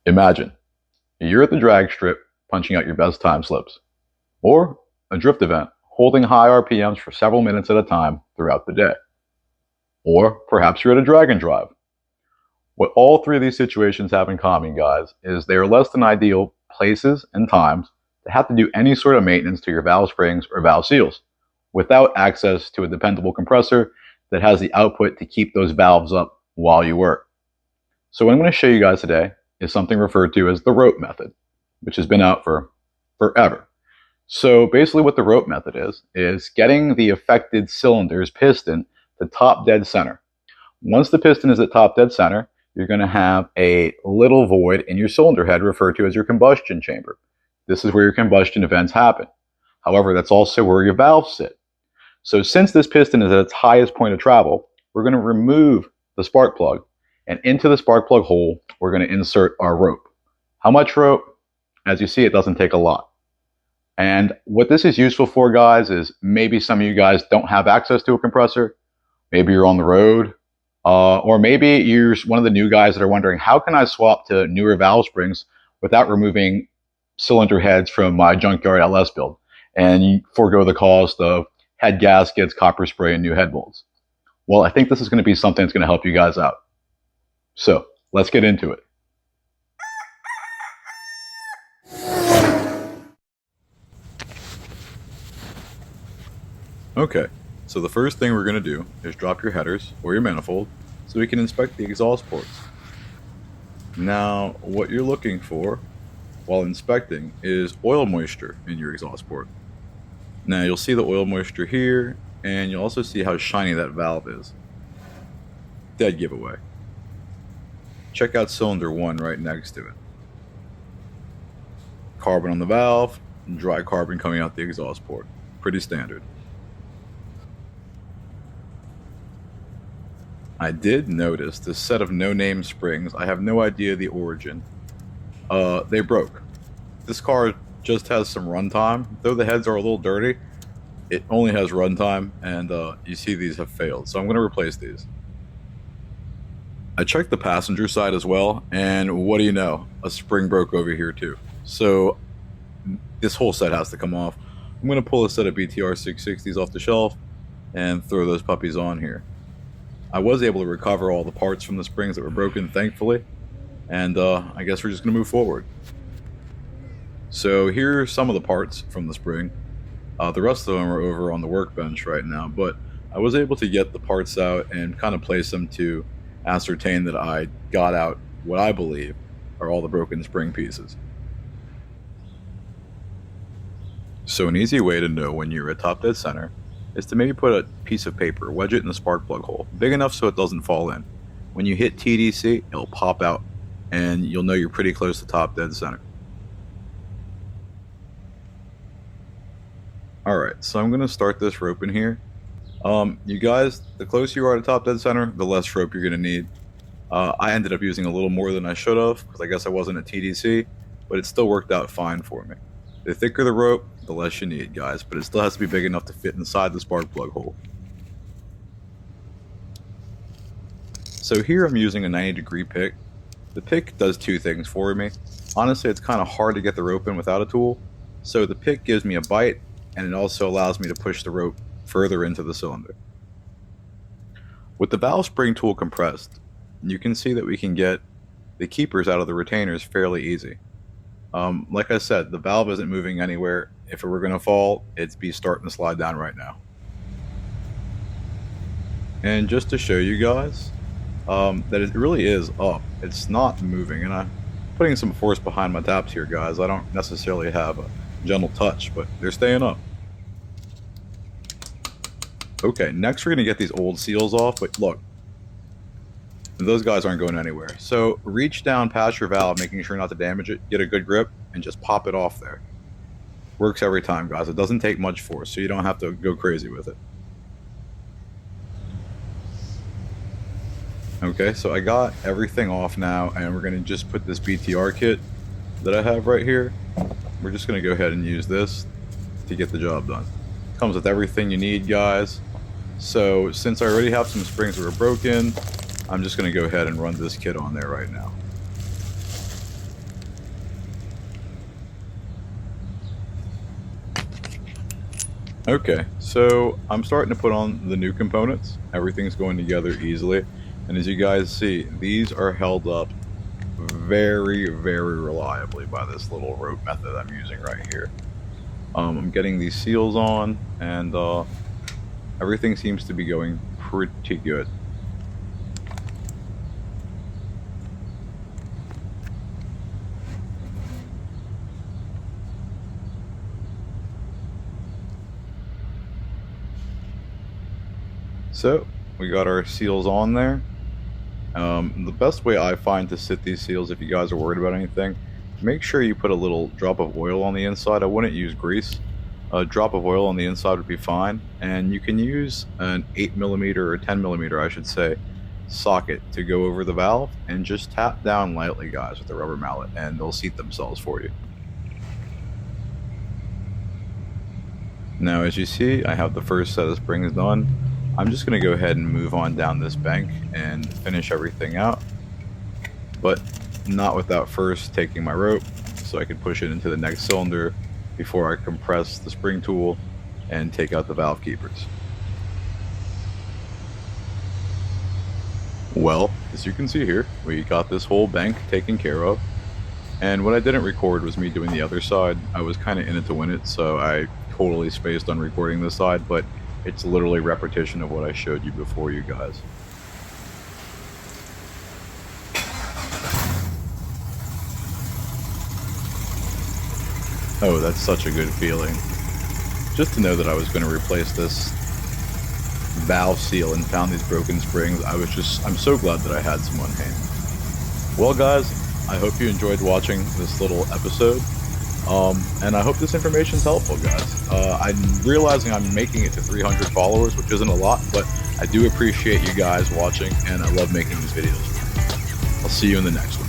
Imagine you're at the drag strip punching out your best time slips, or a drift event holding high RPMs for several minutes at a time throughout the day. Or perhaps you're at a drag and drive. What all three of these situations have in common, guys, is they are less than ideal places and times to have to do any sort of maintenance to your valve springs or valve seals without access to a dependable compressor that has the output to keep those valves up while you work. So what I'm going to show you guys today is something referred to as the rope method, which has been out for forever. So basically what the rope method is getting the affected cylinder's piston to top dead center. Once the piston is at top dead center, you're going to have a little void in your cylinder head referred to as your combustion chamber. This is where your combustion events happen. However, that's also where your valves sit. So since this piston is at its highest point of travel, we're going to remove the spark plug, and into the spark plug hole, we're going to insert our rope. How much rope? As you see, it doesn't take a lot. And what this is useful for, guys, is maybe some of you guys don't have access to a compressor. Maybe you're on the road. Or maybe you're one of the new guys that are wondering, how can I swap to newer valve springs without removing cylinder heads from my junkyard LS build and forego the cost of head gaskets, copper spray, and new head bolts? Well, I think this is going to be something that's going to help you guys out. So let's get into it. Okay, so the first thing we're going to do is drop your headers or your manifold so we can inspect the exhaust ports. Now, what you're looking for while inspecting is oil moisture in your exhaust port. Now, you'll see the oil moisture here, and you'll also see how shiny that valve is. Dead giveaway. Check out cylinder 1 right next to it. Carbon on the valve, and dry carbon coming out the exhaust port. Pretty standard. I did notice this set of no-name springs. I have no idea the origin. They broke. This car just has some runtime. Though the heads are a little dirty, it only has runtime, and you see these have failed. So I'm going to replace these. I checked the passenger side as well, and what do you know? A spring broke over here too. So this whole set has to come off. I'm going to pull a set of BTR 660s off the shelf and throw those puppies on here. I was able to recover all the parts from the springs that were broken, thankfully, and I guess we're just going to move forward. So here are some of the parts from the spring. The rest of them are over on the workbench right now, but I was able to get the parts out and kind of place them to ascertain that I got out what I believe are all the broken spring pieces. So an easy way to know when you're at top dead center is to maybe put a piece of paper, wedge it in the spark plug hole, big enough so it doesn't fall in. When you hit TDC, it'll pop out, and you'll know you're pretty close to top dead center. Alright, so I'm going to start this rope in here. You guys, the closer you are to top dead center, the less rope you're going to need. I ended up using a little more than I should have, because I guess I wasn't at TDC, but it still worked out fine for me. The thicker the rope, the less you need, guys, but it still has to be big enough to fit inside the spark plug hole. So here I'm using a 90-degree pick. The pick does two things for me. Honestly, it's kind of hard to get the rope in without a tool, so the pick gives me a bite, and it also allows me to push the rope further into the cylinder. With the valve spring tool compressed, you can see that we can get the keepers out of the retainers fairly easy. Like I said, the valve isn't moving anywhere. If it were going to fall, it'd be starting to slide down right now. And just to show you guys that it really is up, it's not moving, and I'm putting some force behind my taps here, guys. I don't necessarily have a gentle touch, but they're staying up. Okay, next we're going to get these old seals off, but look, those guys aren't going anywhere. So reach down past your valve, making sure not to damage it, get a good grip, and just pop it off there. Works every time, guys. It doesn't take much force, so you don't have to go crazy with it. Okay, so I got everything off now, and we're going to just put this BTR kit that I have right here. We're just going to go ahead and use this to get the job done. Comes with everything you need, guys. So since I already have some springs that were broken, I'm just going to go ahead and run this kit on there right now. Okay, so I'm starting to put on the new components. Everything's going together easily. And as you guys see, these are held up very, very reliably by this little rope method I'm using right here. I'm getting these seals on, and everything seems to be going pretty good. So we got our seals on there. The best way I find to sit these seals, if you guys are worried about anything, make sure you put a little drop of oil on the inside. I wouldn't use grease. A drop of oil on the inside would be fine. And you can use an 8mm or 10mm, I should say, socket to go over the valve and just tap down lightly, guys, with the rubber mallet, and they'll seat themselves for you. Now, as you see, I have the first set of springs done. I'm just going to go ahead and move on down this bank and finish everything out, but not without first taking my rope so I can push it into the next cylinder before I compress the spring tool and take out the valve keepers. Well, as you can see here, we got this whole bank taken care of. And what I didn't record was me doing the other side. I was kind of in it to win it, so I totally spaced on recording this side, but it's literally repetition of what I showed you before, you guys. Oh, that's such a good feeling. Just to know that I was going to replace this valve seal and found these broken springs, I'm so glad that I had some on hand. Well, guys, I hope you enjoyed watching this little episode. And I hope this information is helpful, guys. I'm realizing I'm making it to 300 followers, which isn't a lot, but I do appreciate you guys watching, and I love making these videos. I'll see you in the next one.